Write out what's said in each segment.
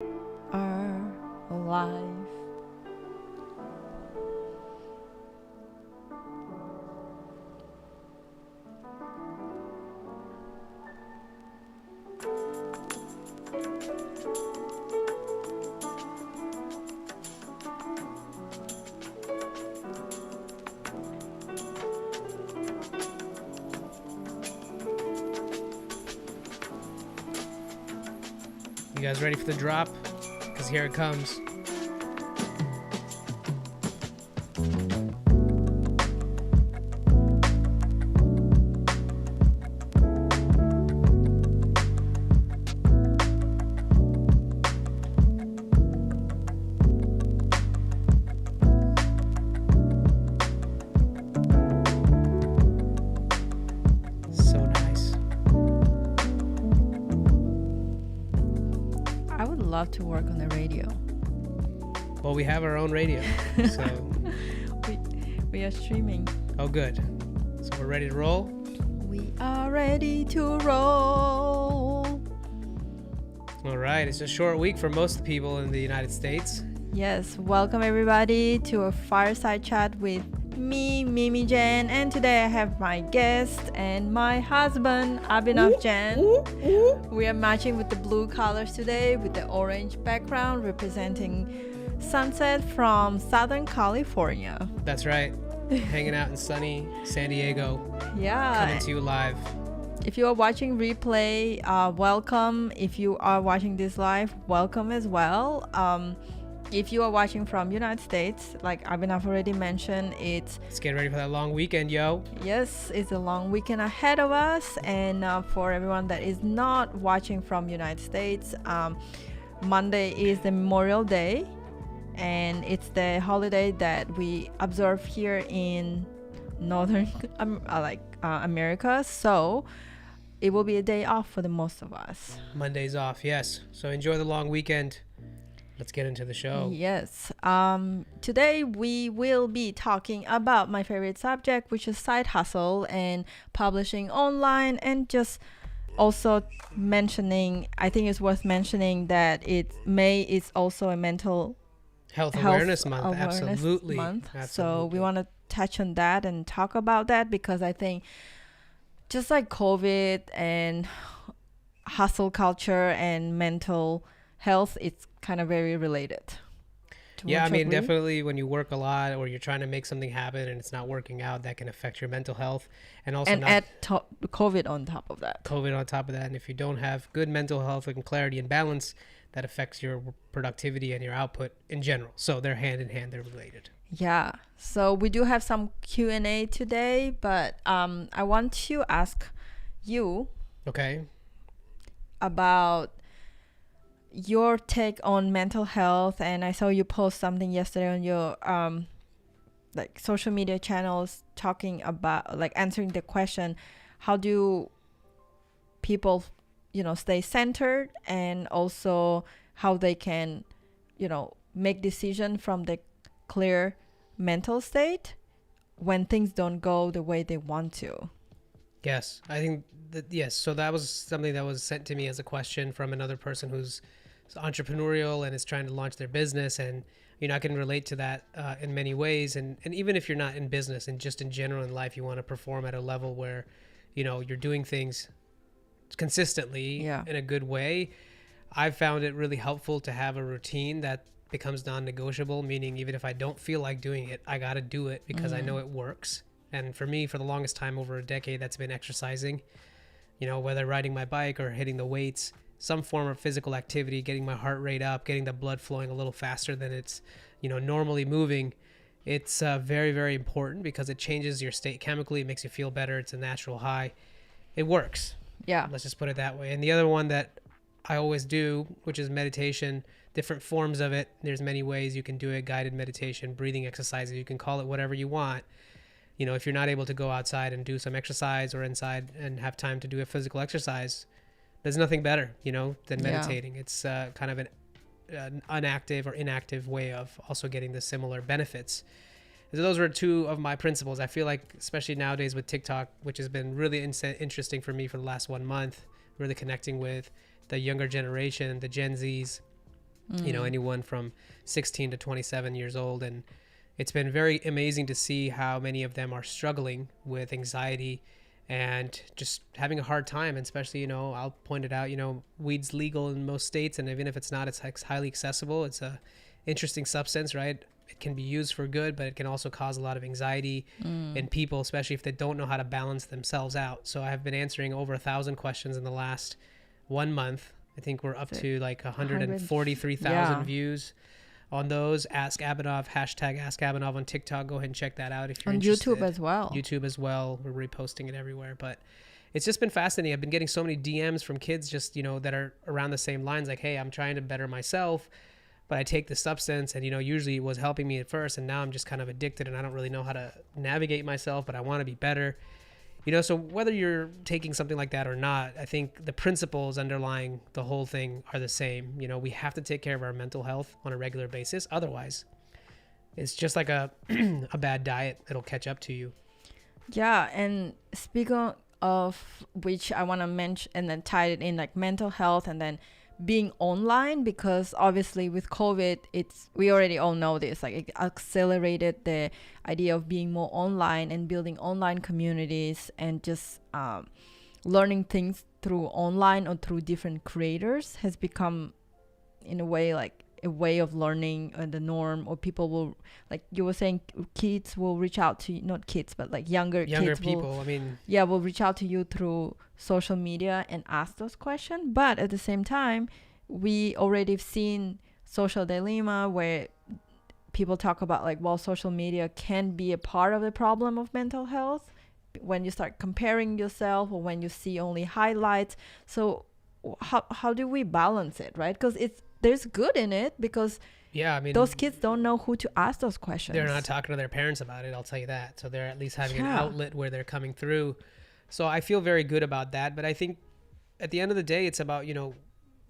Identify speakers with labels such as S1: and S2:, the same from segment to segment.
S1: are alive.
S2: You guys ready for the drop? Because here it comes. So nice.
S1: I would love to work on the radio.
S2: Well, we have our own radio, so
S1: We are streaming.
S2: oh good. So we're ready to roll.
S1: We are ready to roll.
S2: All right, it's a short week for most people in the United States.
S1: Yes, welcome everybody to a fireside chat with me, Mimi Jain, and today I have my guest and my husband, Abhinav Jain. We are matching with the blue colors today with the orange background representing sunset from Southern California.
S2: That's right. Hanging out in sunny San Diego,
S1: Yeah.
S2: coming to you live.
S1: If you are watching replay, welcome. If you are watching this live, welcome as well. If you are watching from United States, like Abhinav already mentioned,
S2: Let's get ready for that long weekend, yo.
S1: it's a long weekend ahead of us. And for everyone that is not watching from United States, Monday is the Memorial Day, and it's the holiday that we observe here in Northern America. So it will be a day off for the most of us.
S2: Monday's off, yes. So enjoy the long weekend. Let's get into the show.
S1: Yes. Today we will be talking about my favorite subject, which is side hustle and publishing online, and just also mentioning, I think it's worth mentioning that May is also a mental
S2: Health
S1: health
S2: Awareness Month,
S1: awareness
S2: absolutely.
S1: month. So
S2: Absolutely.
S1: we want to touch on that and talk about that, because I think just like COVID and hustle culture and mental health, it's kind of very related.
S2: Yeah, I
S1: Don't you
S2: mean,
S1: agree?
S2: definitely when you work a lot or you're trying to make something happen and it's not working out, that can affect your mental health. And also
S1: And
S2: not
S1: add COVID on top of that.
S2: COVID on top of that. And if you don't have good mental health and clarity and balance, that affects your productivity and your output in general. So they're hand in hand, they're related.
S1: Yeah. So we do have some Q&A today, but I want to ask you
S2: Okay.
S1: about your take on mental health. And I saw you post something yesterday on your like social media channels talking about, like, answering the question, how do people stay centered, and also how they can make decision from the clear mental state when things don't go the way they want to.
S2: Yes, I think that, yes. So that was something that was sent to me as a question from another person who's entrepreneurial and is trying to launch their business. And, I can relate to that in many ways. And even if you're not in business and just in general in life, you want to perform at a level where, you're doing things consistently in a good way. I've found it really helpful to have a routine that becomes non-negotiable, meaning even if I don't feel like doing it, I got to do it because I know it works. And for me, for the longest time, over a decade, that's been exercising, whether riding my bike or hitting the weights, some form of physical activity, getting my heart rate up, getting the blood flowing a little faster than it's, normally moving. It's very, very important because it changes your state chemically. It makes you feel better. It's a natural high. It works.
S1: Yeah.
S2: Let's just put it that way. And the other one that I always do, which is meditation, different forms of it. There's many ways you can do it: guided meditation, breathing exercises. You can call it whatever you want. If you're not able to go outside and do some exercise or inside and have time to do a physical exercise, there's nothing better, than meditating. It's kind of an unactive or inactive way of also getting the similar benefits. So those were two of my principles. I feel like, especially nowadays with TikTok, which has been really interesting for me for the last 1 month, really connecting with the younger generation, the Gen Zs, you know, anyone from 16 to 27 years old. And it's been very amazing to see how many of them are struggling with anxiety and just having a hard time. And especially, you know, I'll point it out, you know, weed's legal in most states, and even if it's not, it's highly accessible. It's a interesting substance, right? It can be used for good, but it can also cause a lot of anxiety in people, especially if they don't know how to balance themselves out. So I have been answering over 1,000 questions in the last 1 month. I think we're up to like 143,000 views on those. Ask Abhinav, hashtag Ask Abhinav on TikTok. Go ahead and check that out if you're interested.
S1: On YouTube as well.
S2: YouTube as well. We're reposting it everywhere. But it's just been fascinating. I've been getting so many DMs from kids just, you know, that are around the same lines. Like, hey, I'm trying to better myself, but I take the substance and, you know, usually it was helping me at first, and now I'm just kind of addicted and I don't really know how to navigate myself, but I want to be better. You know, so whether you're taking something like that or not, I think the principles underlying the whole thing are the same. You know, we have to take care of our mental health on a regular basis. Otherwise, it's just like a bad diet. It'll catch up to you.
S1: Yeah. And speaking of which, I want to mention and then tie it in like mental health and then being online, because obviously with COVID, we already all know this, like it accelerated the idea of being more online and building online communities and just learning things through online or through different creators has become in a way like a way of learning the norm, or people will, like you were saying, kids will reach out to you, not kids, but like younger kids
S2: people.
S1: will reach out to you through social media and ask those questions. But at the same time, we already have seen social dilemma where people talk about like, well, social media can be a part of the problem of mental health when you start comparing yourself or when you see only highlights. So how do we balance it, right? Because there's good in it, because those kids don't know who to ask those questions.
S2: They're not talking to their parents about it, I'll tell you that. So they're at least having an outlet where they're coming through. So I feel very good about that. But I think at the end of the day, it's about, you know,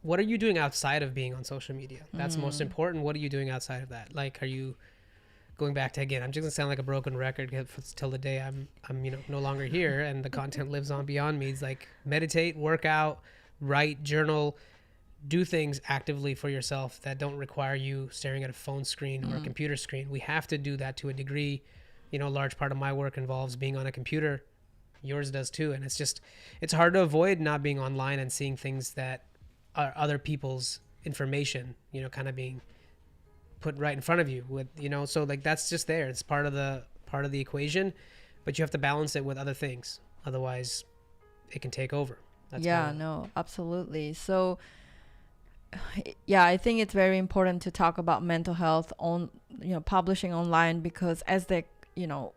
S2: what are you doing outside of being on social media? That's most important. What are you doing outside of that? Like, are you going back to, again, I'm just gonna sound like a broken record till the day I'm you know, no longer here and the content lives on beyond me. It's like meditate, work out, write, journal, do things actively for yourself that don't require you staring at a phone screen or a computer screen. We have to do that to a degree. You know, a large part of my work involves being on a computer. Yours does too. And it's hard to avoid not being online and seeing things that are other people's information, you know, kind of being put right in front of you with, you know, so like that's just there. It's part of the equation, but you have to balance it with other things. Otherwise it can take over.
S1: No, absolutely. So yeah, I think it's very important to talk about mental health on, you know, publishing online, because as the, you know,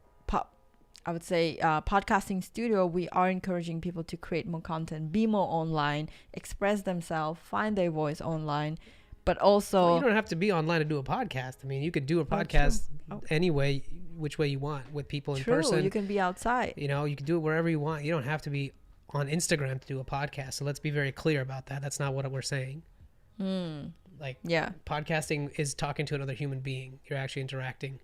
S1: I would say podcasting studio, we are encouraging people to create more content, be more online, express themselves, find their voice online, but also...
S2: Well, you don't have to be online to do a podcast. I mean, you could do a podcast anyway, which way you want, with people in person.
S1: You can be outside.
S2: You know, you can do it wherever you want. You don't have to be on Instagram to do a podcast. So let's be very clear about that. That's not what we're saying. Podcasting is talking to another human being. You're actually interacting.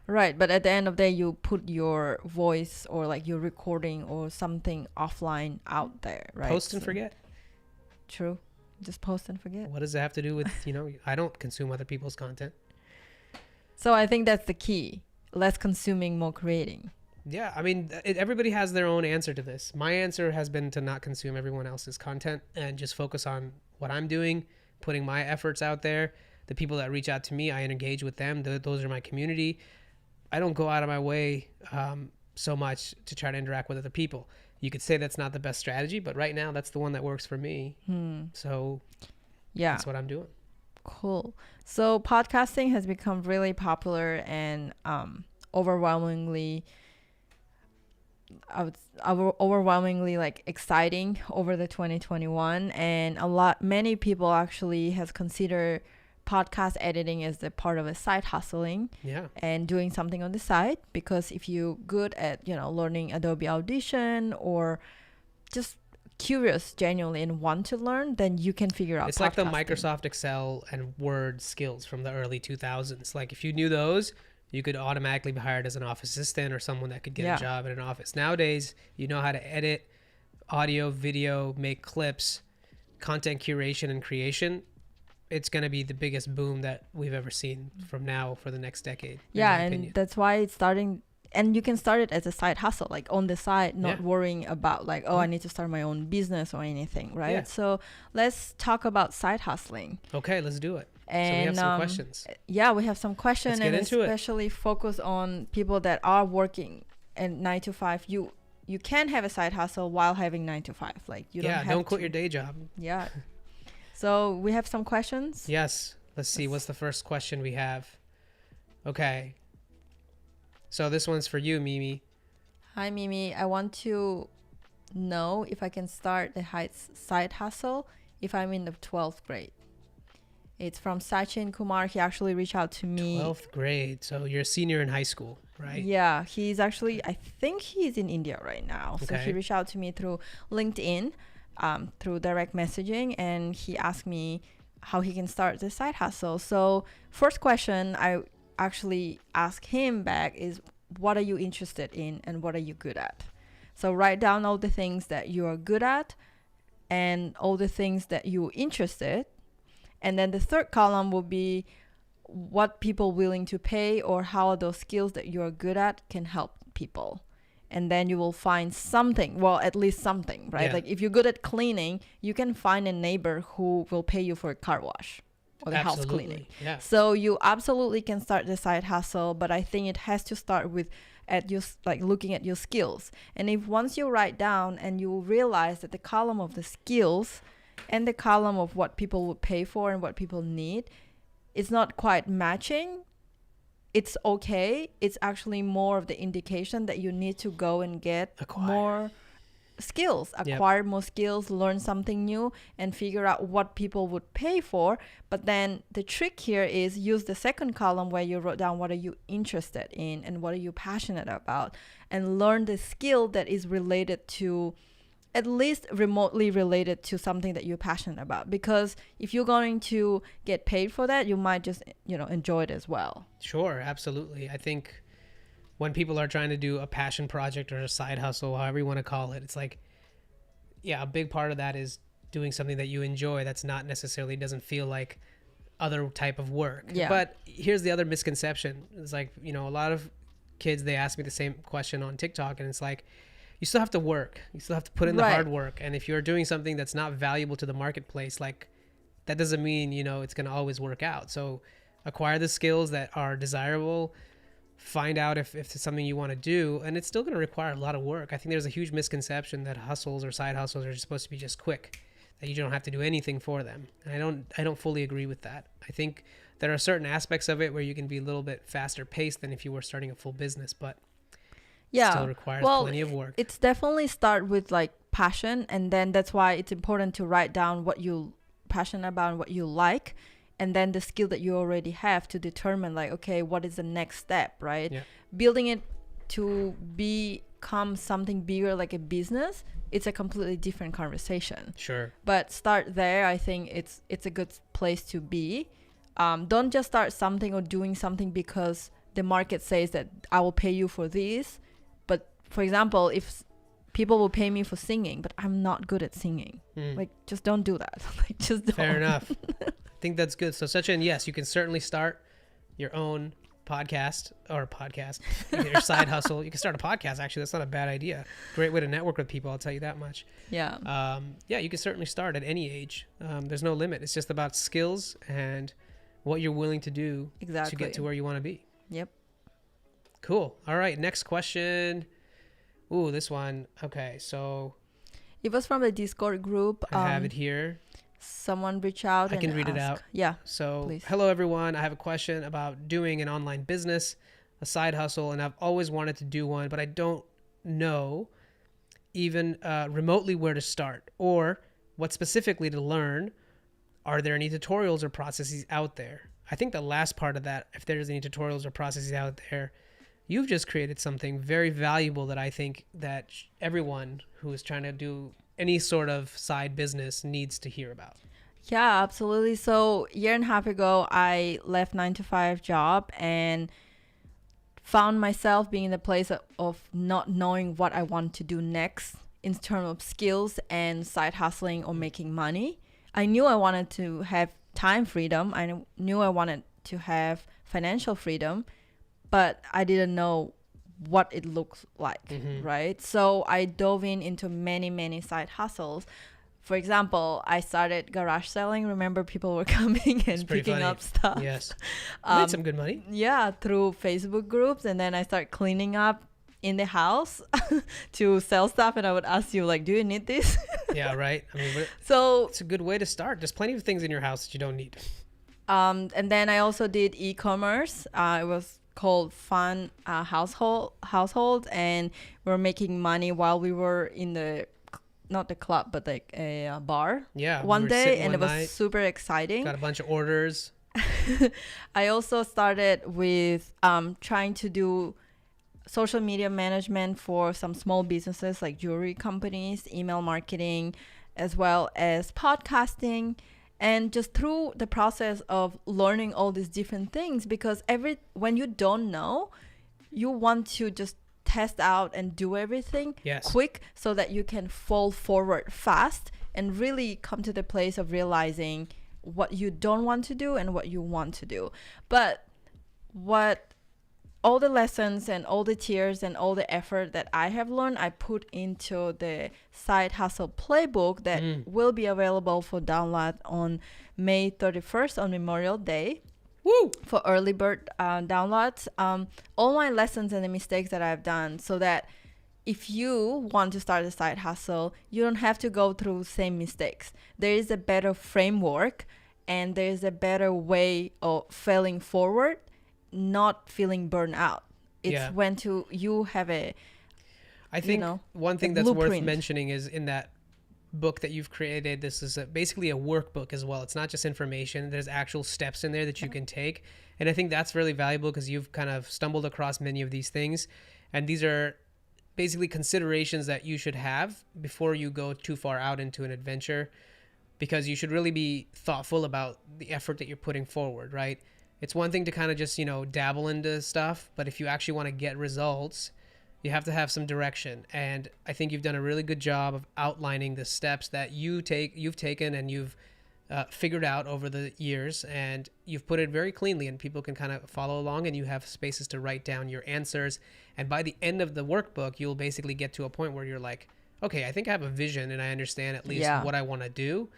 S1: Right, but at the end of the day, you put your voice or like your recording or something offline out there, right?
S2: Post and forget.
S1: True. Just post and forget.
S2: What does it have to do with, you know, I don't consume other people's content.
S1: So I think that's the key. Less consuming, more creating.
S2: Yeah, I mean, everybody has their own answer to this. My answer has been to not consume everyone else's content and just focus on what I'm doing, putting my efforts out there. The people that reach out to me, I engage with them. Those are my community. I don't go out of my way so much to try to interact with other people. You could say that's not the best strategy, but right now that's the one that works for me. So that's what I'm doing.
S1: Cool. So podcasting has become really popular and overwhelmingly like exciting over the 2021, and many people actually has considered podcast editing as the part of a side hustling and doing something on the side, because if you're good at, you know, learning Adobe Audition or just curious genuinely and want to learn, then you can figure out
S2: it's like the Microsoft Excel and Word skills from the early 2000s. Like if you knew those, you could automatically be hired as an office assistant or someone that could get a job in an office. Nowadays, you know how to edit audio, video, make clips, content curation and creation. it's going to be the biggest boom that we've ever seen from now for the next decade.
S1: Yeah, and that's why it's starting. And you can start it as a side hustle, like on the side, not worrying about like, I need to start my own business or anything, right? Yeah. So let's talk about side hustling.
S2: Okay, let's do it.
S1: And
S2: so we have some questions.
S1: Yeah, we have some questions, and especially
S2: it.
S1: Focus on people that are working at 9 to 5. You can have a side hustle while having 9 to 5. Like you don't
S2: quit your day job.
S1: Yeah. So we have some questions.
S2: Yes. Let's see. What's the first question we have? Okay. So this one's for you, Mimi.
S1: Hi, Mimi. I want to know if I can start the side hustle if I'm in the 12th grade. It's from Sachin Kumar. He actually reached out to me.
S2: 12th grade. So you're a senior in high school, right?
S1: Yeah. He's actually, I think he's in India right now.
S2: Okay.
S1: So he reached out to me through LinkedIn, through direct messaging, and he asked me how he can start the side hustle. So first question I actually ask him back is, what are you interested in and what are you good at? So write down all the things that you are good at and all the things that you're interested. And then the third column will be what people willing to pay, or how those skills that you're good at can help people. And then you will find something, well, at least something, right?
S2: Yeah.
S1: Like if you're good at cleaning, you can find a neighbor who will pay you for a car wash or the house cleaning.
S2: Yeah.
S1: So you absolutely can start the side hustle, but I think it has to start with looking at your skills. And if once you write down and you realize that the column of the skills and the column of what people would pay for and what people need, it's not quite matching, it's okay. It's actually more of the indication that you need to go and get more skills, acquire more skills, learn something new, and figure out what people would pay for. But then the trick here is use the second column where you wrote down what are you interested in and what are you passionate about, and learn the skill that is related to, at least remotely related to, something that you're passionate about. Because if you're going to get paid for that, you might just enjoy it as well.
S2: Sure, absolutely. I think when people are trying to do a passion project or a side hustle, however you want to call it, it's like, a big part of that is doing something that you enjoy that's not necessarily, doesn't feel like other type of work.
S1: Yeah.
S2: But here's the other misconception. It's like, a lot of kids, they ask me the same question on TikTok, and it's like, you still have to work. You still have to put in the hard work. And if you're doing something that's not valuable to the marketplace, like that doesn't mean, it's going to always work out. So acquire the skills that are desirable, find out if it's something you want to do, and it's still going to require a lot of work. I think there's a huge misconception that hustles or side hustles are supposed to be just quick, that you don't have to do anything for them. And I don't fully agree with that. I think there are certain aspects of it where you can be a little bit faster paced than if you were starting a full business, but still requires plenty of work.
S1: It's definitely start with like passion, and then that's why it's important to write down what you passionate about and what you like, and then the skill that you already have to determine like, okay, what is the next step, right?
S2: Yeah.
S1: Building it to become something bigger like a business, it's a completely different conversation.
S2: Sure.
S1: But start there. I think it's a good place to be. Don't just start something or doing something because the market says that I will pay you for this. But for example, if people will pay me for singing, but I'm not good at singing, like just don't do that. Like just don't.
S2: Fair enough. I think that's good. So Sachin, yes, you can certainly start your own podcast, your side hustle. You can start a podcast. Actually, that's not a bad idea. Great way to network with people. I'll tell you that much.
S1: Yeah.
S2: You can certainly start at any age. There's no limit. It's just about skills and what you're willing to do to get to where you want to be.
S1: Yep.
S2: Cool. All right. Next question. Ooh, this one. Okay. So
S1: it was from the Discord group.
S2: I have it here.
S1: Someone reach out.
S2: I can read it out.
S1: Yeah.
S2: So,
S1: please.
S2: Hello everyone. I have a question about doing an online business, a side hustle, and I've always wanted to do one, but I don't know even remotely where to start or what specifically to learn. Are there any tutorials or processes out there? I think the last part of that, if there's any tutorials or processes out there, you've just created something very valuable that I think that everyone who is trying to do any sort of side business needs to hear about.
S1: Yeah, absolutely. So a year and a half ago, I left 9-to-5 job and found myself being in the place of not knowing what I want to do next in terms of skills and side hustling or making money. I knew I wanted to have time freedom. I knew I wanted to have financial freedom, but I didn't know what it looks like, right? So I dove into many side hustles. For example, I started garage selling. Remember, people were coming and picking up stuff.
S2: Yes. Made some good money.
S1: Yeah, through Facebook groups. And then I started cleaning up in the house to sell stuff. And I would ask you, like, do you need this?
S2: Yeah, right. I mean,
S1: so
S2: it's a good way to start. There's plenty of things in your house that you don't need.
S1: And then I also did e-commerce. It was called Fun Household. And we were making money while we were in the not the club, but like a bar.
S2: Yeah.
S1: One day, and it was super exciting.
S2: Got a bunch of orders.
S1: I also started with trying to do social media management for some small businesses like jewelry companies, email marketing, as well as podcasting. And just through the process of learning all these different things, because when you don't know, you want to just test out and do everything quick so that you can fall forward fast and really come to the place of realizing what you don't want to do and what you want to do. But what all the lessons and all the tears and all the effort that I have learned, I put into the Side Hustle Playbook that will be available for download on May 31st on Memorial Day.
S2: Woo!
S1: For early bird downloads, all my lessons and the mistakes that I've done, so that if you want to start a side hustle, you don't have to go through same mistakes. There is a better framework and there is a better way of failing forward, not feeling burned out. It's when you have a,
S2: I think one thing that's
S1: blueprint.
S2: worth mentioning is in that book that you've created, this is basically a workbook as well. It's not just information. There's actual steps in there that you can take. And I think that's really valuable because you've kind of stumbled across many of these things. And these are basically considerations that you should have before you go too far out into an adventure, because you should really be thoughtful about the effort that you're putting forward, right? It's one thing to kind of just, dabble into stuff, but if you actually want to get results, you have to have some direction. And I think you've done a really good job of outlining the steps that you've taken and you've figured out over the years, and you've put it very cleanly and people can kind of follow along, and you have spaces to write down your answers. And by the end of the workbook, you'll basically get to a point where you're like, okay, I think I have a vision and I understand at least what I want to do.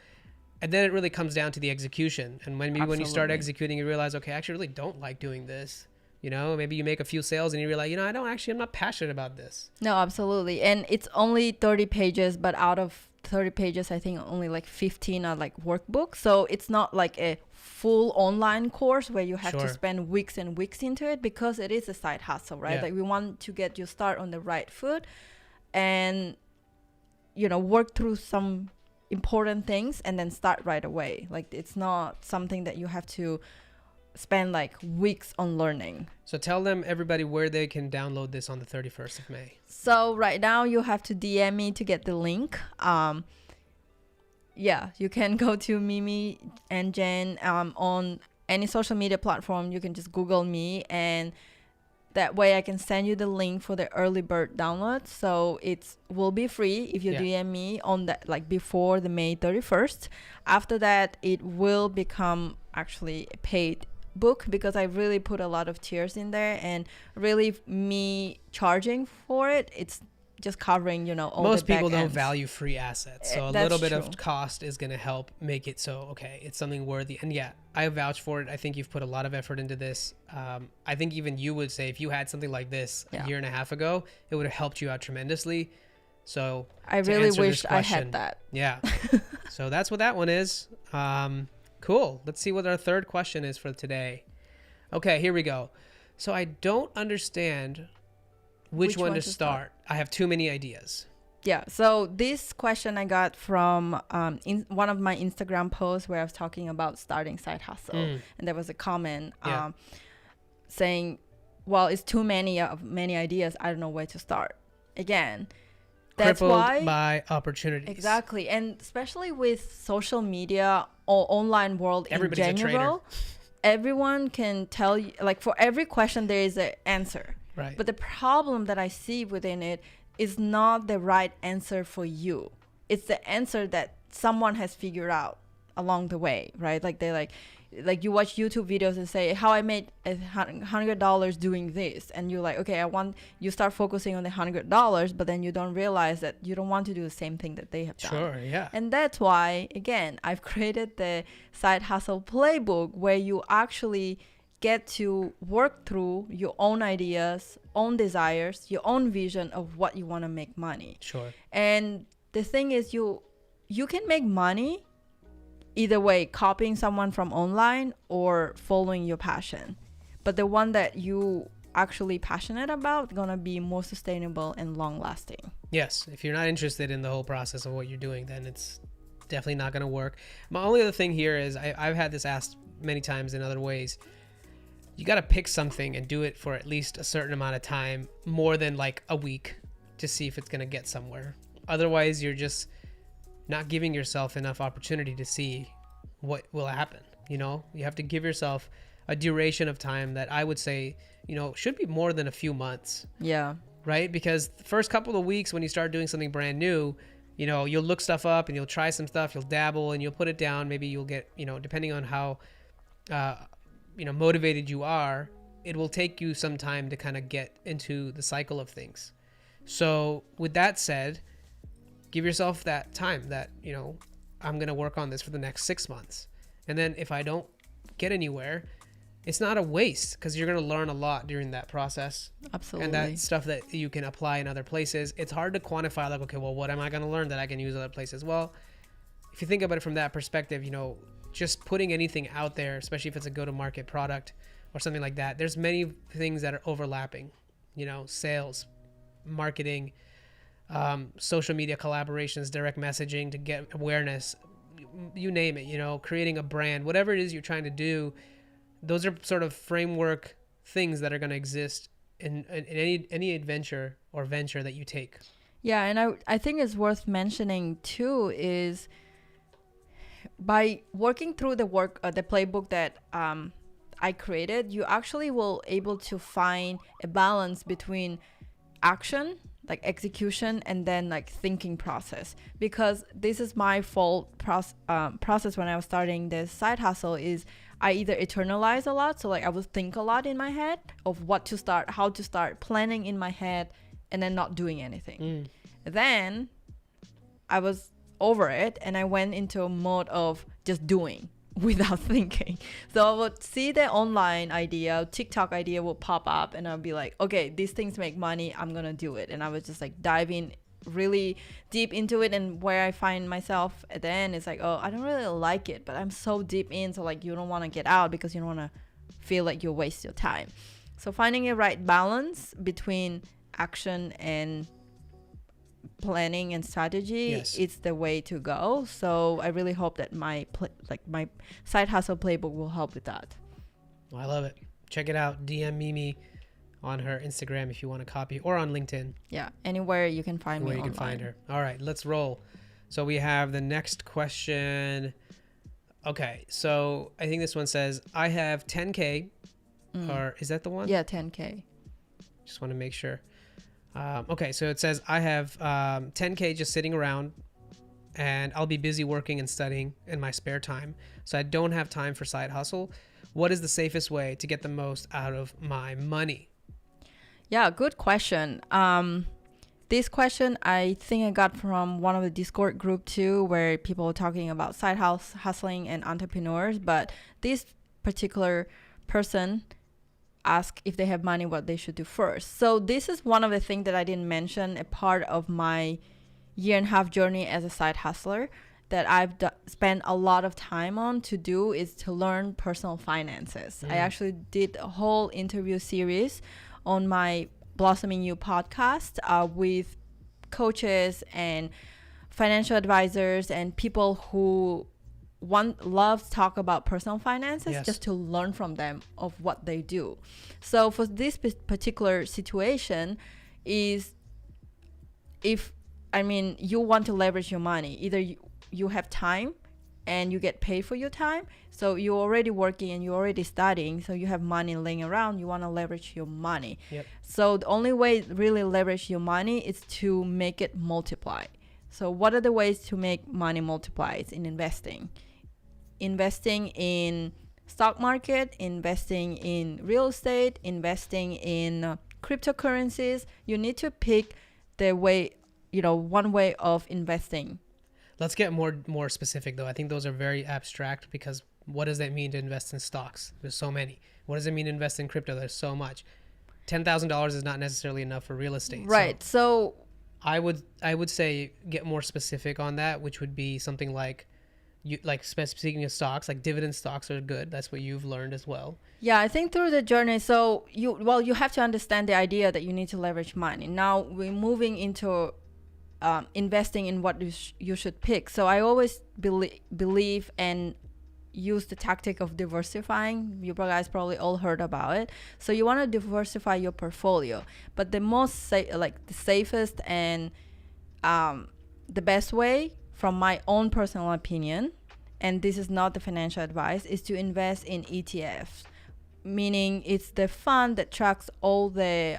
S2: And then it really comes down to the execution. And when you start executing, you realize, okay, I actually really don't like doing this. Maybe you make a few sales and you realize, I'm not passionate about this.
S1: No, absolutely. And it's only 30 pages, but out of 30 pages, I think only like 15 are like workbooks. So it's not like a full online course where you have to spend weeks and weeks into it, because it is a side hustle, right? Like we want to get you start on the right foot and, work through some important things and then start right away. Like it's not something that you have to spend like weeks on learning.
S2: So tell them, everybody, where they can download this on the 31st of May.
S1: So right now you have to DM me to get the link. You can go to Mimi and Jain on any social media platform. You can just Google me, and that way I can send you the link for the early bird download. So it will be free if you DM me on that, like before the May 31st. After that, it will become actually a paid book, because I really put a lot of tears in there, and really me charging for it, it's just covering all
S2: most
S1: the
S2: people don't
S1: ends.
S2: Value free assets, so a little bit of cost is going to help make it so it's something worthy. And I vouch for it. I think you've put a lot of effort into this. I think even you would say if you had something like this a year and a half ago, it would have helped you out tremendously. So
S1: I really wish I had that.
S2: So that's what that one is. Cool. Let's see what our third question is for today. Okay, here we go. So I don't understand which one to start. I have too many ideas.
S1: Yeah. So this question I got from in one of my Instagram posts where I was talking about starting side hustle, and there was a comment saying, "Well, it's too many ideas. I don't know where to start." Again, that's
S2: crippled
S1: why
S2: by opportunities.
S1: Exactly, and especially with social media or online world
S2: Everybody's
S1: in general, everyone can tell you. Like for every question, there is an answer.
S2: Right.
S1: But the problem that I see within it is not the right answer for you. It's the answer that someone has figured out along the way, right? Like they like you watch YouTube videos and say how I made $100 doing this, and you're like, okay, you start focusing on the $100, but then you don't realize that you don't want to do the same thing that they have done.
S2: Sure, yeah.
S1: And that's why, again, I've created the Side Hustle Playbook, where you actually get to work through your own ideas, own desires, your own vision of what you want to make money.
S2: Sure.
S1: And the thing is, you can make money either way, copying someone from online or following your passion. But the one that you actually passionate about gonna be more sustainable and long lasting.
S2: Yes. If you're not interested in the whole process of what you're doing, then it's definitely not gonna work. My only other thing here is I've had this asked many times in other ways. You got to pick something and do it for at least a certain amount of time, more than like a week, to see if it's going to get somewhere. Otherwise, you're just not giving yourself enough opportunity to see what will happen. You know, you have to give yourself a duration of time that I would say, you know, should be more than a few months.
S1: Yeah.
S2: Right? Because the first couple of weeks when you start doing something brand new, you know, you'll look stuff up and you'll try some stuff, you'll dabble and you'll put it down. Maybe you'll get, you know, depending on how, motivated you are, it will take you some time to kind of get into the cycle of things. So with that said, give yourself that time that, you know, I'm going to work on this for the next 6 months. And then if I don't get anywhere, it's not a waste, because you're going to learn a lot during that process.
S1: Absolutely.
S2: And that's stuff that you can apply in other places. It's hard to quantify, like, okay, well, what am I going to learn that I can use other places? Well, if you think about it from that perspective, you know, just putting anything out there, especially if it's a go-to-market product or something like that, there's many things that are overlapping, you know, sales, marketing, social media collaborations, direct messaging to get awareness, you name it, you know, creating a brand, whatever it is you're trying to do. Those are sort of framework things that are going to exist in any adventure or venture that you take.
S1: Yeah, and I think it's worth mentioning too is by working through the playbook that I created, you actually will able to find a balance between action, like execution, and then like thinking process. Because this is my fault process when I was starting this side hustle is I either internalize a lot, so like I would think a lot in my head of what to start, how to start, planning in my head, and then not doing anything. Then I was over it and I went into a mode of just doing without thinking. So I would see the online idea, TikTok idea will pop up, and I'll be like, okay, these things make money, I'm gonna do it. And I was just like diving really deep into it, and where I find myself at the end is like, oh, I don't really like it, but I'm so deep in, so like you don't want to get out because you don't want to feel like you waste your time. So finding a right balance between action and planning and strategy,
S2: yes,
S1: it's the way to go. So I really hope that my side hustle playbook will help with that.
S2: Well, I love it. Check it out. DM Mimi on her Instagram if you want to copy, or on LinkedIn.
S1: Yeah, anywhere you can find me
S2: where you
S1: online.
S2: can find her. All right, let's roll. So we have the next question. Okay, so I think this one says, I have 10K, or is that the one?
S1: Yeah, 10K.
S2: Just want to make sure. Okay, so it says, I have 10K just sitting around, and I'll be busy working and studying in my spare time, so I don't have time for side hustle. What is the safest way to get the most out of my money?
S1: Yeah, good question. This question I think I got from one of the Discord group too, where people were talking about side hustling and entrepreneurs. But this particular person asked if they have money, what they should do first. So this is one of the things that I didn't mention, a part of my 1.5 year journey as a side hustler that I've spent a lot of time on to do is to learn personal finances. I actually did a whole interview series on my Blossoming You podcast with coaches and financial advisors and people who love to talk about personal finances,
S2: yes,
S1: just to learn from them of what they do. So for this particular situation is, if you want to leverage your money, either you have time and you get paid for your time, so you're already working and you're already studying, so you have money laying around, you want to leverage your money.
S2: Yep.
S1: So the only way really leverage your money is to make it multiply. So what are the ways to make money multiply? It's in investing. investing in stock market, investing in real estate, investing in cryptocurrencies. You need to pick the way, one way of investing.
S2: Let's get more specific though. I think those are very abstract, because what does that mean to invest in stocks? There's so many. What does it mean to invest in crypto? There's so much. $10,000 is not necessarily enough for real estate.
S1: Right. So
S2: I would say get more specific on that, which would be something like, speaking of stocks, like dividend stocks are good. That's what you've learned as well.
S1: Yeah, I think through the journey, so you have to understand the idea that you need to leverage money. Now we're moving into investing in what you should pick. So I always believe and use the tactic of diversifying. You guys probably all heard about it. So you want to diversify your portfolio, but the most the safest and the best way, from my own personal opinion, and this is not the financial advice, is to invest in ETFs, meaning it's the fund that tracks all the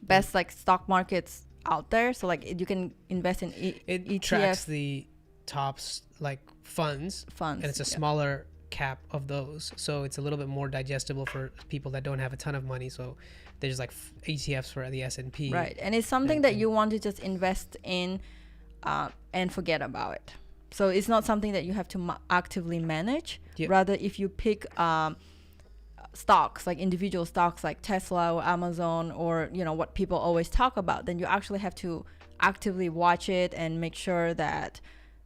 S1: best stock markets out there. So you can invest in
S2: it
S1: ETF.
S2: Tracks the top funds, and it's a smaller cap of those, so it's a little bit more digestible for people that don't have a ton of money. So there's ETFs for the S&P,
S1: right? And it's something that you want to just invest in and forget about it. So it's not something that you have to actively manage. Yep. Rather, if you pick stocks, like individual stocks like Tesla or Amazon, or what people always talk about, then you actually have to actively watch it and make sure that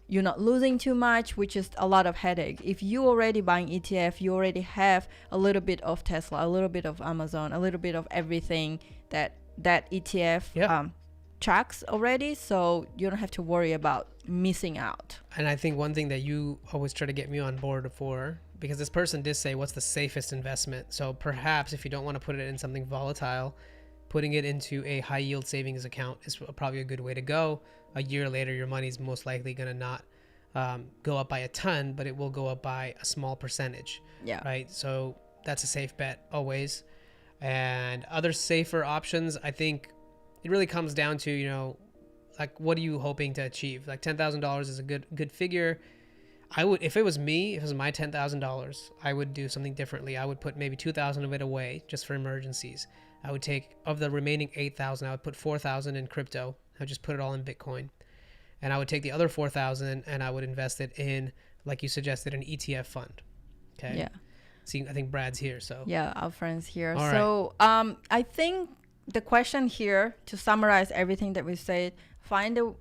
S1: you're not losing too much, which is a lot of headache. If you already buying ETF, you already have a little bit of Tesla, a little bit of Amazon, a little bit of everything that ETF tracks already, so you don't have to worry about missing out.
S2: And I think one thing that you always try to get me on board for, because this person did say what's the safest investment, so perhaps if you don't want to put it in something volatile, putting it into a high yield savings account is probably a good way to go. A year later, your money's most likely going to not go up by a ton, but it will go up by a small percentage.
S1: Yeah.
S2: Right. So that's a safe bet always. And other safer options, I think it really comes down to, what are you hoping to achieve? $10,000 is a good figure. I would, if it was my $10,000, I would do something differently. I would put maybe 2,000 of it away just for emergencies. I would take, of the remaining 8,000, I would put 4,000 in crypto. I would just put it all in Bitcoin. And I would take the other 4,000 and I would invest it in, like you suggested, an ETF fund. Okay.
S1: Yeah.
S2: See, I think Brad's here. So
S1: yeah, our friend's here.
S2: All
S1: so
S2: right.
S1: I think the question here, to summarize everything that we said, find a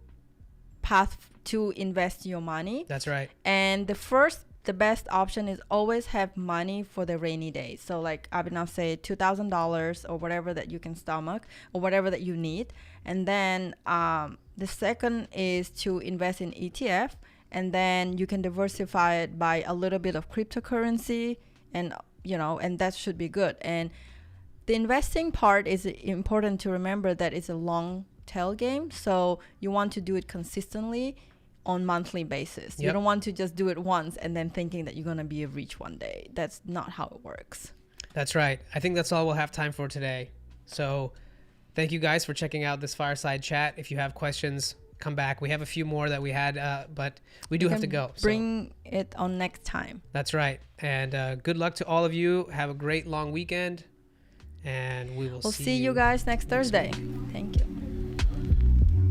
S1: path to invest your money.
S2: That's right.
S1: And the best option is always have money for the rainy days. So like Abhinav said, $2,000 or whatever that you can stomach or whatever that you need. And then the second is to invest in ETF, and then you can diversify it by a little bit of cryptocurrency, and and that should be good. And the investing part is important to remember that it's a long tail game. So you want to do it consistently on monthly basis. Yep. You don't want to just do it once and then thinking that you're going to be rich one day. That's not how it works.
S2: That's right. I think that's all we'll have time for today. So thank you guys for checking out this Fireside chat. If you have questions, come back. We have a few more that we had, but we do have to go.
S1: Bring it on next time.
S2: That's right. And good luck to all of you. Have a great long weekend. And we'll see
S1: you guys next Thursday. Thank you.